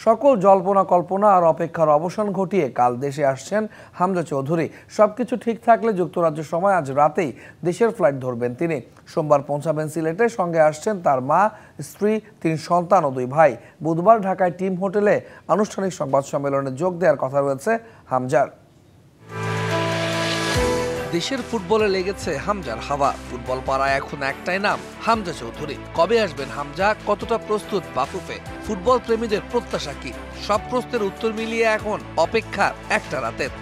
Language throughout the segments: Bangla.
সকল জল্পনা কল্পনা আর অপেক্ষার অবসান ঘটিয়ে কাল দেশে আসছেন হামজা চৌধুরী। সবকিছু ঠিক থাকলে যুক্তরাজ্য সময় আজ রাতেই দেশের ফ্লাইট ধরবেন তিনি। সোমবার পৌঁছাবেন সিলেটে। সঙ্গে আসছেন তার মা, স্ত্রী, 3 সন্তান ও 2 ভাই। বুধবার ঢাকায় টিম হোটেলে আনুষ্ঠানিক সংবাদ সম্মেলনে যোগ দেওয়ার কথা রয়েছে হামজার। দেশের ফুটবলে লেগেছে হামজার হাওয়া। ফুটবল পাড়ায় এখন একটাই নাম, হামজা চৌধুরী। কবে আসবেন হামজা, কতটা প্রস্তুত বাফুফে, ফুটবল প্রেমীদের প্রত্যাশা কি, সব প্রশ্নের উত্তর মিলিয়ে এখন অপেক্ষা একটা রাতের।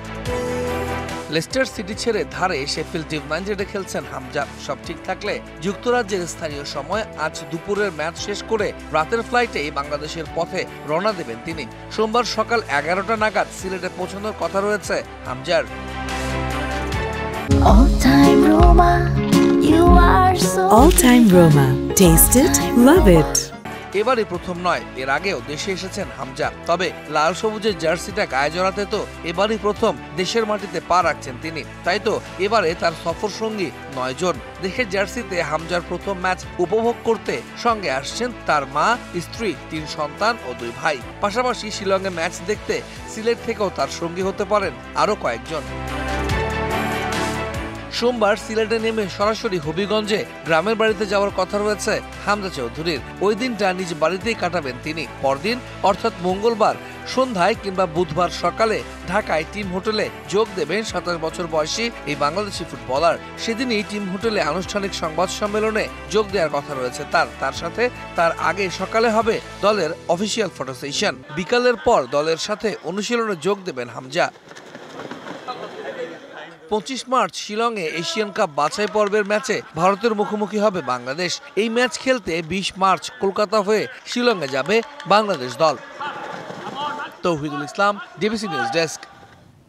লেস্টার সিটি ছেড়ে ধারে শেফিল্ড ইউনাইটেডে খেলছেন হামজা। সব ঠিক থাকলে যুক্তরাজ্যের স্থানীয় সময় আজ দুপুরের ম্যাচ শেষ করে রাতের ফ্লাইটেই বাংলাদেশের পথে রওনা দেবেন তিনি। সোমবার সকাল 11টা নাগাদ সিলেটে পৌঁছানোর কথা রয়েছে হামজার। All time Roma. Taste it, love it. এবারই প্রথম নয়, এর আগেও দেশে এসেছেন হামজা। তবে লাল সবুজের জার্সিটা গায়ে জড়াতে তো এবারই প্রথম দেশের মাটিতে পা রাখছেন তিনি। তাই তো এবারে তার সফর সঙ্গী 9 জন। দেশের জার্সিতে হামজার প্রথম ম্যাচ উপভোগ করতে সঙ্গে আসছেন তার মা, স্ত্রী, 3 সন্তান ও 2 ভাই। পাশাপাশি শিলংয়ে ম্যাচ দেখতে সিলেট থেকেও তার সঙ্গী হতে পারেন আরো কয়েকজন। সোমবার সিলেটে নেমে সরাসরি হবিগঞ্জে গ্রামের বাড়িতে যাওয়ার কথা রয়েছে হামজা চৌধুরীর। ওই দিনটা নিজ বাড়িতেই কাটাবেন তিনি। পরদিন অর্থাৎ মঙ্গলবার সন্ধ্যায় কিংবা বুধবার সকালে ঢাকায় টিম হোটেলে যোগ দেবেন 27 বছর বয়সী এই বাংলাদেশি ফুটবলার। সেদিনই টিম হোটেলে আনুষ্ঠানিক সংবাদ সম্মেলনে যোগ দেওয়ার কথা রয়েছে তার সাথে তার আগে সকালে হবে দলের অফিসিয়াল ফটো সেশন। বিকালের পর দলের সাথে অনুশীলনে যোগ দেবেন হামজা। 25 মার্চ শিলংয়ে এশিয়ান কাপ বাছাই পর্বের ম্যাচে ভারতের মুখোমুখি হবে বাংলাদেশ। এই ম্যাচ খেলতে 20 মার্চ কলকাতা হয়ে শিলংয়ে যাবে বাংলাদেশ দল। তৌহিদুল ইসলাম, ডিবিসি নিউজ ডেস্ক।